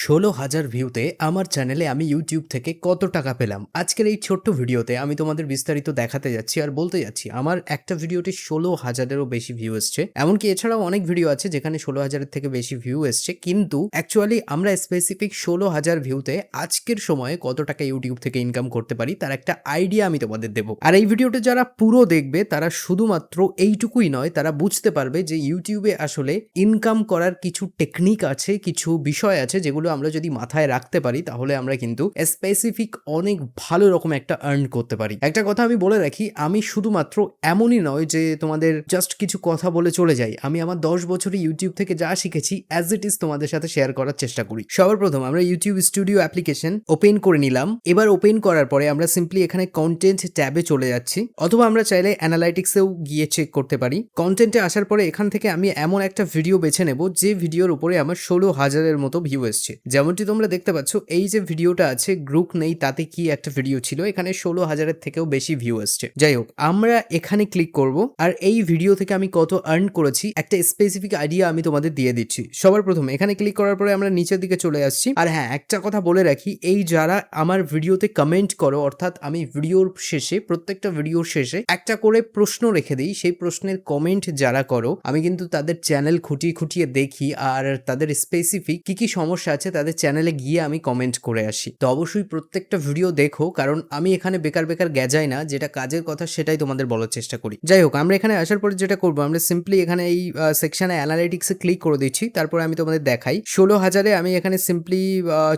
16,000 ভিউতে আমার চ্যানেলে আমি ইউটিউব থেকে কত টাকা পেলাম আজকের এই ছোট্ট ভিডিওতে আমি তোমাদের বিস্তারিত দেখাতে যাচ্ছি আর বলতে যাচ্ছি আমার একটা ভিডিওতে 16,000-এরও বেশি ভিউ এসছে। এমনকি এছাড়াও অনেক ভিডিও আছে যেখানে 16,000-এর থেকে বেশি ভিউ এসছে, কিন্তু অ্যাকচুয়ালি আমরা স্পেসিফিক 16,000 ভিউতে আজকের সময়ে কত টাকা ইউটিউব থেকে ইনকাম করতে পারি তার একটা আইডিয়া আমি তোমাদের দেবো। আর এই ভিডিওটা যারা পুরো দেখবে তারা শুধুমাত্র এইটুকুই নয়, তারা বুঝতে পারবে যে ইউটিউবে আসলে ইনকাম করার কিছু টেকনিক আছে, কিছু বিষয় আছে যেগুলো আমরা যদি মাথায় রাখতে পারি তাহলে আমরা কিন্তু স্পেসিফিক অনেক ভালো রকম একটা আর্ন করতে পারি। একটা কথা আমি বলে রাখি, আমি শুধুমাত্র এমনই নয় যে তোমাদের জাস্ট কিছু কথা বলে চলে যাই। আমি আমার 10 বছরে ইউটিউব থেকে যা শিখেছি অ্যাজ ইট ইজ তোমাদের সাথে শেয়ার করার চেষ্টা করি। সবার প্রথম আমরা ইউটিউব স্টুডিও অ্যাপ্লিকেশন ওপেন করে নিলাম। এবার ওপেন করার পরে আমরা সিম্পলি এখানে কন্টেন্ট ট্যাবে চলে যাচ্ছি, অথবা আমরা চাইলে অ্যানালাইটিক্সেও গিয়ে চেক করতে পারি। কন্টেন্টে আসার পরে এখান থেকে আমি এমন একটা ভিডিও বেছে নেব যে ভিডিওর উপরে আমার 16,000-এর মতো ভিউ এসছে। যেমনটি তোমরা দেখতে পাচ্ছ এই যে ভিডিওটা আছে গ্রুপ নেই তাতে কি একটা ভিডিও ছিল, এখানে 16,000-এর থেকেও বেশি ভিউ আসছে। যাই হোক, আমরা এখানে ক্লিক করব আর এই ভিডিও থেকে আমি কত আর্ন করেছি একটা স্পেসিফিক আইডিয়া আমি তোমাদের দিয়ে দিচ্ছি। সবার প্রথমে এখানে ক্লিক করার পরে আমরা নিচের দিকে চলে আসছি। আর হ্যাঁ, একটা কথা বলে রাখি, এই যারা আমার ভিডিওতে কমেন্ট করো, অর্থাৎ আমি ভিডিওর শেষে প্রত্যেকটা ভিডিওর শেষে একটা করে প্রশ্ন রেখে দিই, সেই প্রশ্নের কমেন্ট যারা করো আমি কিন্তু তাদের চ্যানেল খুঁটিয়ে খুঁটিয়ে দেখি আর তাদের স্পেসিফিক কি কি সমস্যা আছে তাদের চ্যানেলে গিয়ে আমি কমেন্ট করে আসি। তো অবশ্যই প্রত্যেকটা ভিডিও দেখো, কারণ আমি এখানে বেকার বেকার গেজাই না, যেটা কাজের কথা সেটাই তোমাদের বলার চেষ্টা করি। যাই হোক, আমরা এখানে আসার পরে যেটা করবো, আমরা সিম্পলি এখানে এই সেকশনে অ্যানালিটিক্সে ক্লিক করে দিচ্ছি। তারপরে আমি তোমাদের দেখাই 16,000-এ আমি এখানে সিম্পলি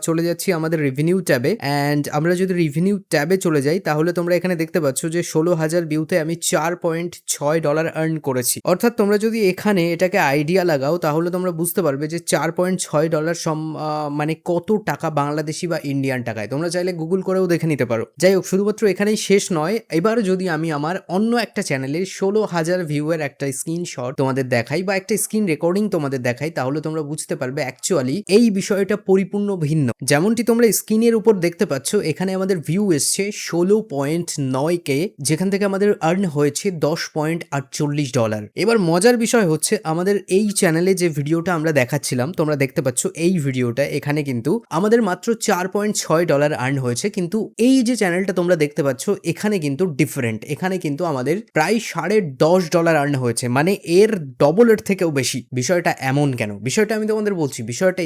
চলে যাচ্ছি আমাদের রেভিনিউ ট্যাবে। অ্যান্ড আমরা যদি রেভিনিউ ট্যাবে চলে যাই তাহলে তোমরা এখানে দেখতে পাচ্ছ যে 16,000 ভিউতে আমি $4.6 আর্ন করেছি। অর্থাৎ তোমরা যদি এখানে এটাকে আইডিয়া লাগাও তাহলে তোমরা বুঝতে পারবে যে $4.6 মানে কত টাকা বাংলাদেশি বা ইন্ডিয়ান টাকায়। তোমরা চাইলে গুগল করেও দেখে নিতে পারো। যাই হোক, শুধুমাত্র এখানেই শেষ নয়, এবার যদি আমি আমার অন্য একটা চ্যানেলের 16,000 ভিউয়ের একটা স্ক্রিনশট তোমাদের দেখাই বা একটা স্ক্রিন রেকর্ডিং তোমাদের দেখাই তাহলে তোমরা বুঝতে পারবে অ্যাকচুয়ালি এই বিষয়টা পরিপূর্ণ ভিন্ন। যেমনটি তোমরা স্ক্রিনের উপর দেখতে পাচ্ছ এখানে আমাদের ভিউ এসছে 16.9K, যেখান থেকে আমাদের আর্ন হয়েছে $10.48। এবার মজার বিষয় হচ্ছে আমাদের এই চ্যানেলে যে ভিডিওটা আমরা দেখাচ্ছিলাম তোমরা দেখতে পাচ্ছ এই ভিডিওটা, এখানে কিন্তু আমাদের মাত্র $4.6 আর্ন হয়েছে, কিন্তু এই যে চ্যানেলটা তোমরা দেখতে পাচ্ছ এখানে কিন্তু ডিফারেন্ট। এখানে কিন্তু আমাদের প্রায় $10.5 আর্ন হয়েছে, মানে এর ডবলের থেকেও বেশি। বিষয়টা এমন কেন? বিষয়টা আমি তোমাদের বলছি। বিষয়টা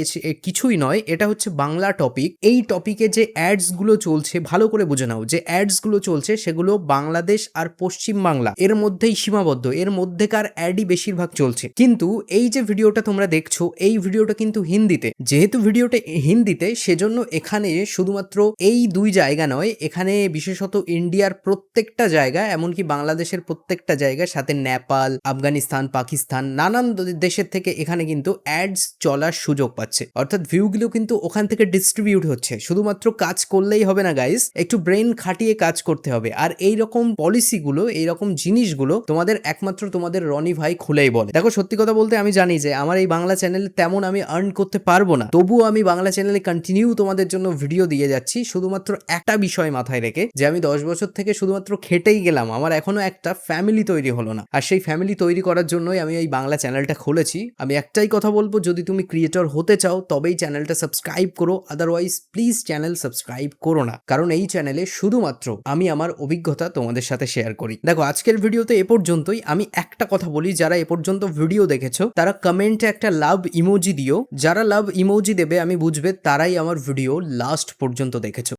কিছুই নয়, এটা হচ্ছে বাংলা টপিক। এই টপিকে যে অ্যাডস গুলো চলছে ভালো করে বুঝে নাও, যে অ্যাডস গুলো চলছে সেগুলো বাংলাদেশ আর পশ্চিম বাংলা এর মধ্যেই সীমাবদ্ধ, এর মধ্যেকার অ্যাডই বেশিরভাগ চলছে। কিন্তু এই যে ভিডিওটা তোমরা দেখছো এই ভিডিওটা কিন্তু হিন্দিতে। যেহেতু ভিডিওটা হিন্দিতে সেজন্য এখানে শুধুমাত্র এই দুই জায়গা নয়, এখানে বিশেষত ইন্ডিয়ার প্রত্যেকটা জায়গা, এমনকি বাংলাদেশের প্রত্যেকটা জায়গা, সাথে নেপাল, আফগানিস্তান, পাকিস্তান, নানান দেশের থেকে এখানে কিন্তু অ্যাডস চলার সুযোগ পাচ্ছে। অর্থাৎ ভিউগুলো কিন্তু ওখান থেকে ডিস্ট্রিবিউট হচ্ছে। শুধুমাত্র কাজ করলেই হবে না গাইস, একটু ব্রেন খাটিয়ে কাজ করতে হবে। আর এই রকম পলিসিগুলো, এই রকম জিনিসগুলো তোমাদের একমাত্র তোমাদের রনি ভাই খুলেই বলে। দেখো, সত্যি কথা বলতে আমি জানি যে আমার এই বাংলা চ্যানেলে তেমন আমি আর্ন করতে পারবো না, তবুও আমি বাংলা চ্যানেলে কন্টিনিউ তোমাদের জন্য ভিডিও দিয়ে যাচ্ছি শুধুমাত্র একটা বিষয় মাথায় রেখে, যে আমি 10 বছর থেকে শুধুমাত্র খেটেই গেলাম, আমার এখনো একটা ফ্যামিলি তৈরি হলো না। আর সেই ফ্যামিলি তৈরি করার জন্যই আমি এই বাংলা চ্যানেলটা খুলেছি। আমি একটাই কথা বলবো, যদি তুমি ক্রিয়েটর হতে চাও তবেই চ্যানেলটা সাবস্ক্রাইব করো, আদারওয়াইজ প্লিজ চ্যানেল সাবস্ক্রাইব করো না, কারণ এই চ্যানেলে শুধুমাত্র আমি আমার অভিজ্ঞতা তোমাদের সাথে শেয়ার করি। দেখো, আজকের ভিডিওতে এ পর্যন্তই। আমি একটা কথা বলি, যারা এ পর্যন্ত ভিডিও দেখেছো তারা কমেন্টে একটা লাভ ইমোজি দিও। যারা লাভ ইমোজি দেবে আমি বুঝবে তারাই আমার ভিডিও লাস্ট পর্যন্ত দেখেছো।